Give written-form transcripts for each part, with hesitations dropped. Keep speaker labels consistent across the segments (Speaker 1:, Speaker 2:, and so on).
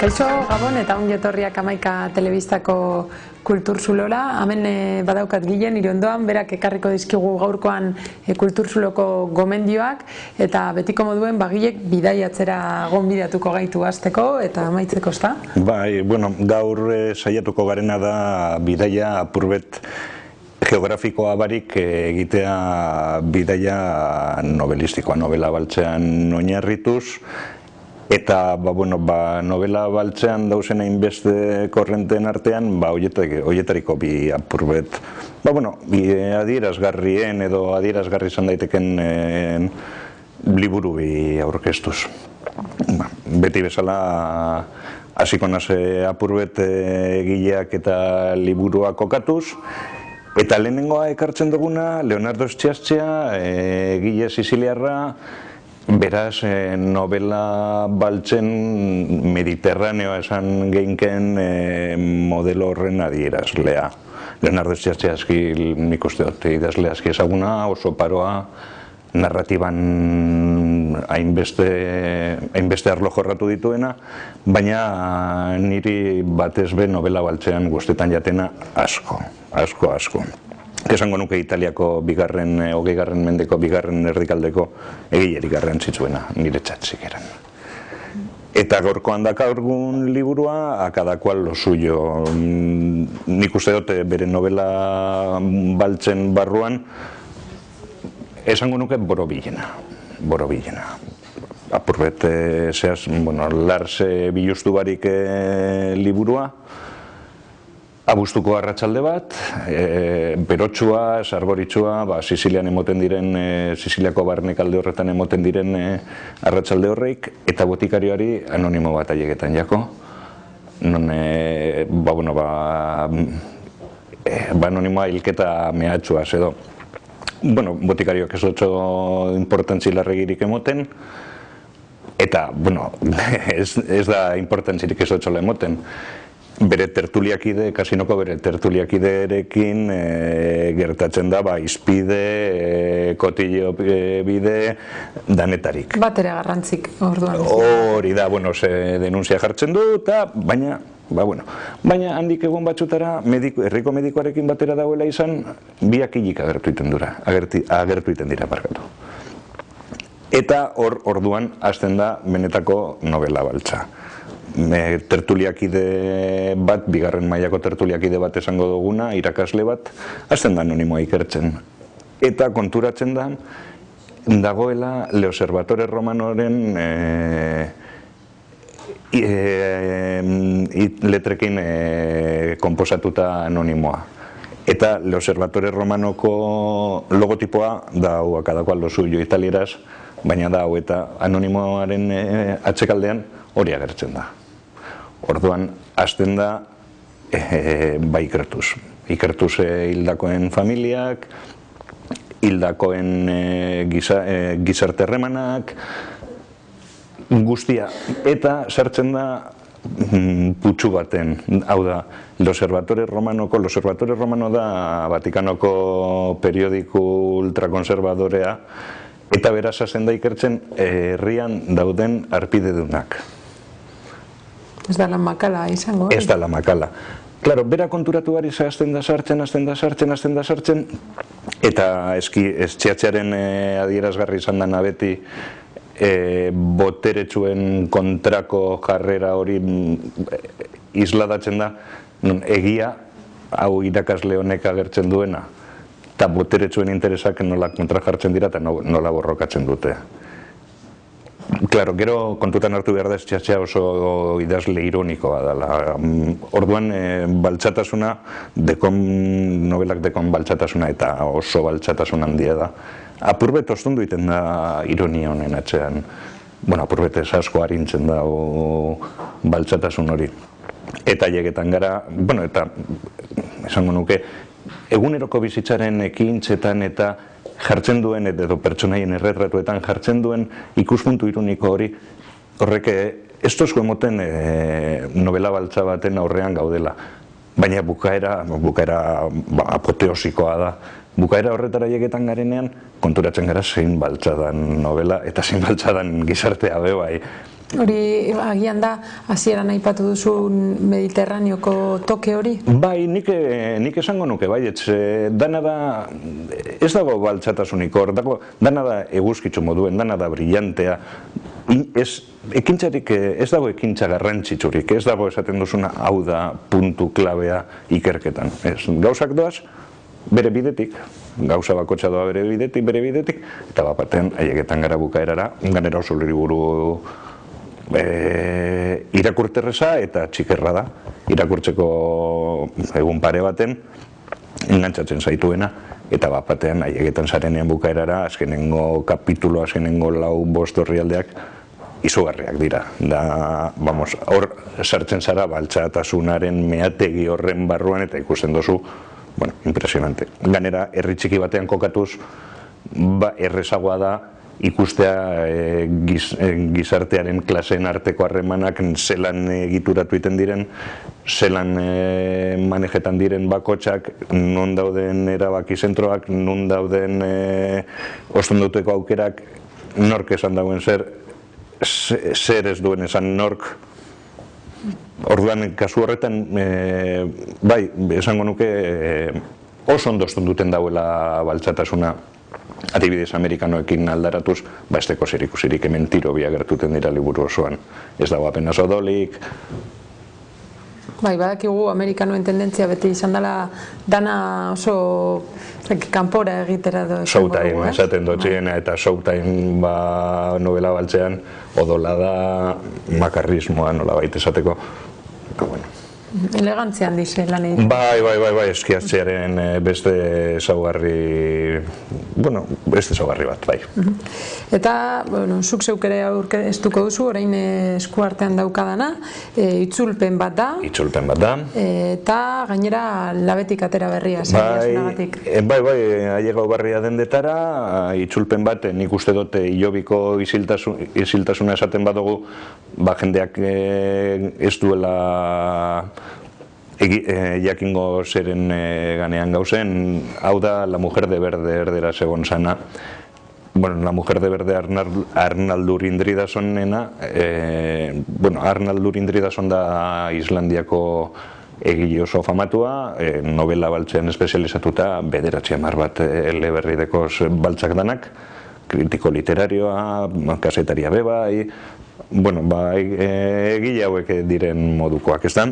Speaker 1: Kaixo, Gabon eta ongi etorriak Hamaika telebistako kulturzulora. Hemen badaukat Gilen nire ondoan, berak ekarriko dizkigu gaurkoan kulturzuloko gomendioak, eta betiko moduen Gilek bidaiatzera gonbidatuko gaitu hasteko eta amaitzeko, ezta?
Speaker 2: Bai, bueno, gaur saiatuko garena da bidaia apurbet geografikoa barik egitea bidaia novelistikoa, novela baltzean oinarrituz. Eta novela baltzean dauzen hainbeste korrenten artean, horietariko bi apurbet adierazgarrien edo adierazgarri izan daiteken liburu bi aurkeztuz. Beti bezala hasiko naz apurbet egileak eta liburua kokatuz. Eta lehenengoa ekartzen duguna, Leonardo Sciascia, egile siciliarra, beraz, novela baltzen mediterraneoa esan geinken modelo horren adierazlea. Leonardo Sciascia nik uste dut idazle aski ezaguna, oso paroa, narratiban hainbeste arlo jorratu dituena, baina niri batez be novela baltzean guztetan jatena asko. Esango nuke Italiako hogeigarren mendeko bigarren erdikaldeko egilerik garrantzitsuena niretzat zikeran. Eta gaurkoan dakargun liburua, a cada cual lo suyo. Nik uste dut bere novela baltzen barruan, esango nuke borobilena. Apurbet Lars Bilustu barik liburua, abuztuko arratsalde bat, berotsua, sargoritsua, Sizilian emoten diren, Siziliako barnekalde horretan emoten diren arratsalde horreik, eta botikarioari anonimo bat ailegetan jako. Non, anonimoa hilketa mehatxua, edo. Botikarioak ez otxo importantzi larregirik emoten, eta, ez da importantzirik ez otxola emoten. Bere tertuliakide, kasinoko bere tertuliakiderekin gertatzen da, izpide, kotillo bide, danetarik.
Speaker 1: Batere garrantzik, orduan.
Speaker 2: Hori da, denuntzia jartzen du, baina handik egun batzutara, herriko medikoarekin batera dagoela izan, biak hilik agertu iten dira barkatu. Eta orduan hasten da benetako novela baltza. Tertuliakide bat, bigarren mailako tertuliakide bat esango duguna, irakasle bat, hasten da anonimoa ikertzen. Eta konturatzen da, dagoela Le Osservatore Romanoren letrekin konposatuta anonimoa. Eta Le Osservatore Romanoko logotipoa da hau, a cada cual lo suyo italieraz, baina da hau eta anonimoaren atzekaldean hori agertzen da. Orduan, hasten da, ikertuz. Ikertuz hildakoen familiak, hildakoen gizarte harremanak, guztia. Eta sartzen da putzu baten. Hau da, Lo Osservatore Romano da Vatikanoko periodiku ultrakonservadorea, eta beraz hasten da ikertzen herrian dauden arpidedunak.
Speaker 1: Ez da la makala izango?
Speaker 2: Ez da la makala. Klaro, bera konturatu bari hasten da sartzen, eta Sciasciaren adierazgarri izan dana beti boteretsuen kontrako jarrera hori isladatzen da, egia hau irakasle honek agertzen duena, eta boteretsuen interesak nola kontra jartzen dira eta nola borrokatzen dute. Klaro, gero kontutan hartu behar da Sciascia oso idazle ironikoa dela. Orduan, baltsatasuna, novelak dekon baltsatasuna eta oso baltsatasun handia da. apurbet ostundu iten da ironia honen atzean. Bueno, apurbet ez asko harintzen da baltsatasun hori. Eta jegetan gara, bueno, eta esango nuke, eguneroko bizitzaren ekintzetan eta jartzen duen, edo pertsonaien erretratuetan jartzen duen ikuspuntu ironiko hori, horrek ez tozko emoten novela baltza baten aurrean gaudela. Baina bukaera apoteosikoa da. Bukaera horretara jegetan garenean, konturatzen gara zein baltzadan novela eta zein baltzadan gizartea be bai.
Speaker 1: Hori agian da, hasieran aipatu duzun Mediterraneoko toke hori?
Speaker 2: Bai, nik esango nuke, bai, dana da, ez dago baltzatasunik hor, dana da eguzkitzu moduen, dana da brillantea, ekintzarik ez dago ekintza garrantzitsurik, ez dago esaten duzuna hau da puntu klabea ikerketan. Gauzak doaz, bere bidetik, gauza bakotxa doa bere bidetik, eta bapatean aiegetan gara bukaerara, ganera oso liburu irakurterreza eta txikerra da. Irakurtzeko egun pare baten, engantzatzen zaituena, eta bapatean aiegetan zarenean bukaerara, azkenengo kapitulo, azkenengo 4-5 orrialdeak, izugarriak dira. Hor sartzen zara baltzatasunaren meategi horren barruan eta ikusten dozu, bueno, impresionante. Ganera, herri txiki batean kokatuz, errezagoa da ikustea gizartearen klaseen arteko harremanak zelan egituratu iten diren, zelan manejetan diren bakotxak, non dauden erabaki zentroak, non dauden ostonduteko aukerak, nork esan dauen zer ez duen esan nork. Orduan, kasu horretan, bai, esango nuke oso ondo ostonduten dauela baltzatasuna, adibidez amerikanoekin aldaratuz, esteko zerikusirik hemen tiro bi agertuten dira liburu osoan. Ez dago apenas odolik.
Speaker 1: Bai, badakigu amerikanoen tendentzia beti izan dela dana oso kanpora egitera do.
Speaker 2: Showtime esaten dutxiena eta Showtime novela baltzean odola da makarrismoa nola baita esateko.
Speaker 1: Elegantzia handize lan egiten.
Speaker 2: Bai, eskiatzearen beste ezaugarri bat, bai.
Speaker 1: Eta, zuk zeuk ere aurkeztuko duzu, orain eskuartean daukadana, itzulpen bat da.
Speaker 2: Itzulpen bat da.
Speaker 1: Eta gainera labetik atera berria, zaitasunagatik.
Speaker 2: Bai, ailegau barria dendetara, itzulpen bat, nik uste dut hilobiko isiltasuna esaten badugu, jendeak ez duela jakingo zeren ganean gauzen, hau da La mujer de verde erdera segon zana. Bueno, La mujer de verde Arnaldur Indridasonena, Arnaldur Indridason da Islandiako egile oso famatua, novela baltzean espezializatuta, 9 bat eleberrideko baltzak danak, kritiko literarioa, kasetaria bebai, egile hauek diren modukoak, ez da?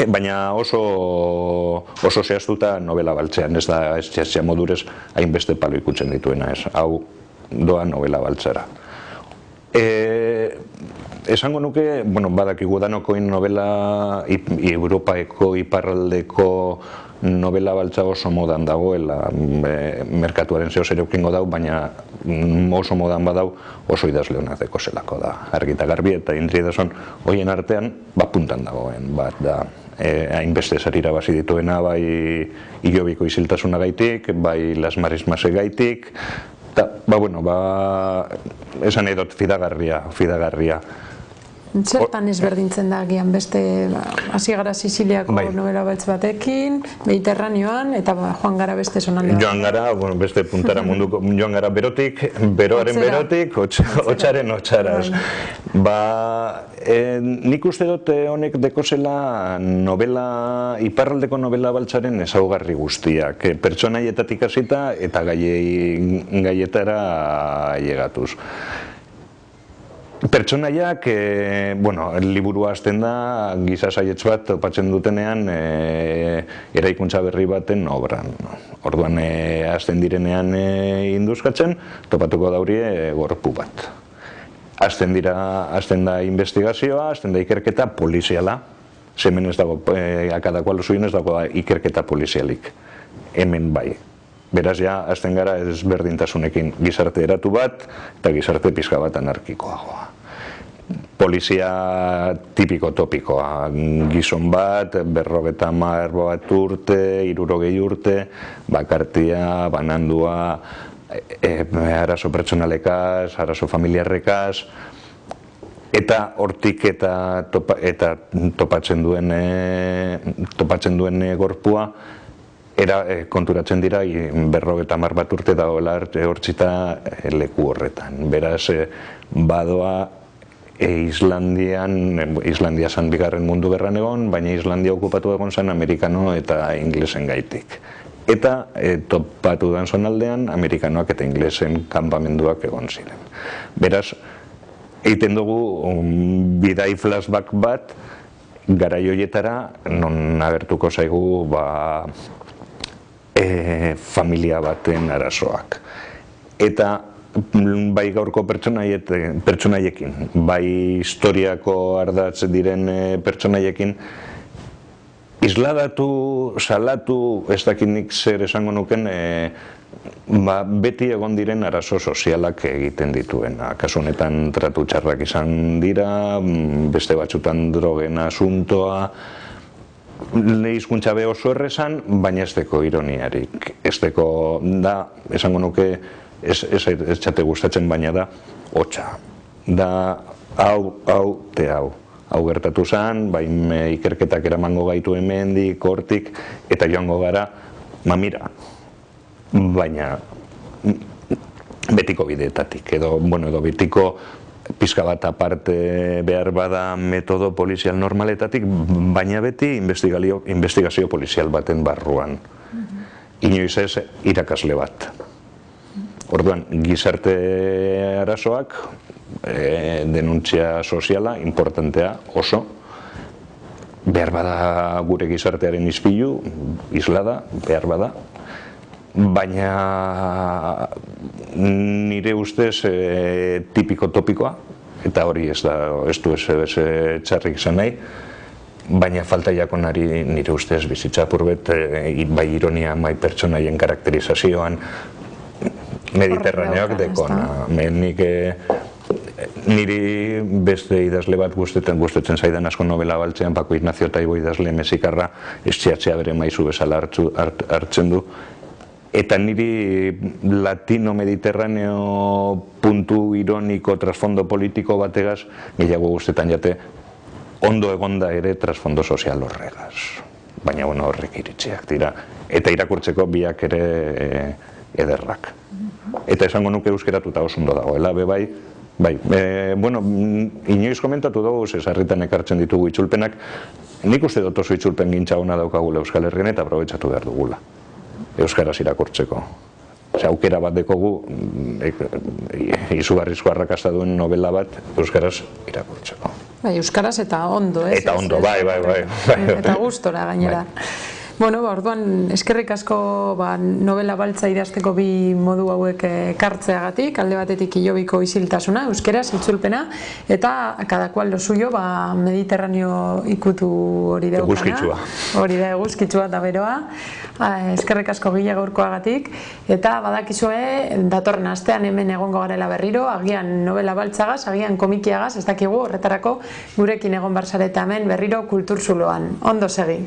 Speaker 2: Baina oso zehaztuta novela baltzean, ez da ez modurez hainbeste palo ikutzen dituena, ez, hau doa novela baltzara. Esango nuke, badakigu danokoin novela Europaeko iparraldeko novela baltza oso modan dagoela, merkatuaren zeo zer eukingo dau, baina oso modan badau oso idazle honazeko zelako da. Argita Garbi eta Indridason hoien artean puntan dagoen bat da. Hainbeste sarira basi dituena, bai hilobiko isiltasuna gaitik, bai Las Marismase gaitik, esan edot fidagarria.
Speaker 1: Zertan ezberdintzen da agian beste hasi gara Siziliako novela baltz batekin, Mediterraneoan, eta joan gara beste zonaldean.
Speaker 2: Joan gara, beste puntara munduko, joan gara berotik, beroaren berotik, hotzaren hotzaraz. Nik uste dut honek dekozela iparraldeko novela baltzaren ezaugarri guztiak, pertsonaietatik hasita eta gaietara llegatuz. Pertsonaiak, liburua hasten da, giza saietz bat topatzen dutenean eraikuntza berri baten obran. Orduan hasten direnean induzkatzen, topatuko daurie gorpu bat. Hasten da investigazioa, hasten da ikerketa poliziala. Hemen ez dago, akadakoa lozuien ez dago ikerketa polizialik. Hemen bai. Beraz, ja, azten gara ezberdintasunekin gizarte eratu bat eta gizarte pixka bat anarkikoagoa. Polizia tipiko topikoa, gizon bat, 50 bat urte, 60 urte, bakartia, banandua, arazo pertsonalekaz, arazo familiarrekaz, eta hortik eta topatzen duen gorpua, konturatzen dira 50 bat urte dagoela hortzita leku horretan. Beraz, badoa Islandia zan bigarren mundu gerran egon, baina Islandia okupatu egon zen amerikano eta inglesen gaitik. Eta topatu den zonaldean, amerikanoak eta inglesen kanpamenduak egon ziren. Beraz, egiten dugu bidai flashback bat, garai horietara, non agertuko zaigu familia baten arazoak. Eta bai gaurko pertsonaiekin, bai historiako ardatz diren pertsonaiekin, isladatu, salatu, ez dakinik zer esango nuken, beti egon diren arazo sozialak egiten dituena. Kasu honetan tratu txarrak izan dira, beste batzutan drogen asuntoa, hizkuntza be oso errezan, baina ez deko ironiarik. Ez deko, da, esango nuke, ez txate gustatzen, baina da, hotxa. Da, hau. Hau gertatu zen, bain ikerketak eramango gaitu hemendik, hortik, eta joango gara, mamira. Baina, betiko bideetatik, edo betiko pizka bat aparte behar bada metodo polizial normaletatik, baina beti investigazio polizial baten barruan. Inoiz ez irakasle bat. Orduan, gizarte arazoak, denuntzia soziala, importantea oso, behar bada gure gizartearen izpilu, islada, behar bada, baina nire ustez tipiko topikoa, eta hori ez du txarrik izan nahi, baina falta jakonari nire ustez bizitza apurbet, bai ironia, bai pertsonaien karakterizazioan, mediterraneoak dekona. Niri beste idazle bat gustatzen zaidan asko novela baltzean, Paco Ignacio Taibo idazle mexikarra, estxiatzea bere maizu bezala hartzen du. Eta niri latino-mediterraneo puntu ironiko trasfondo politiko bategaz, gehiago guztetan jate, ondo egonda ere trasfondo sozial horregaz. Baina horrek iritziak dira. Eta irakurtzeko biak ere ederrak. Eta esango nuke euskeratuta oso ondo dagoela, bai. Inoiz komentatu dugu, sarritan ekartzen ditugu itzulpenak, nik uste dut oso itzulpen gintza hona daukagula Euskal Herrian eta aprobetxatu behar dugula. Euskaraz irakurtzeko. Aukera bat dekogu, izugarrizko arrakasta duen novela bat, euskaraz irakurtzeko.
Speaker 1: Euskaraz eta ondo, ez?
Speaker 2: Eta ondo, bai.
Speaker 1: Eta gustora gainera. Orduan, eskerrik asko novela baltza idazteko bi modu hauek ekartzeagatik, alde batetik Ilobiko isiltasuna, euskeraz, itzulpena, eta cada cual lo suyo, mediterraneo ikutu hori daukana.
Speaker 2: Eguzkitsua.
Speaker 1: Hori da, eguzkitsua da beroa. Eskerrik asko Gile gaurkoagatik, eta badakizue, datorren astean hemen egongo garela berriro, agian novela baltzagaz, agian komikiagaz, ez dakigu horretarako gurekin egon barzareta hemen berriro kulturzuloan. Ondo segi.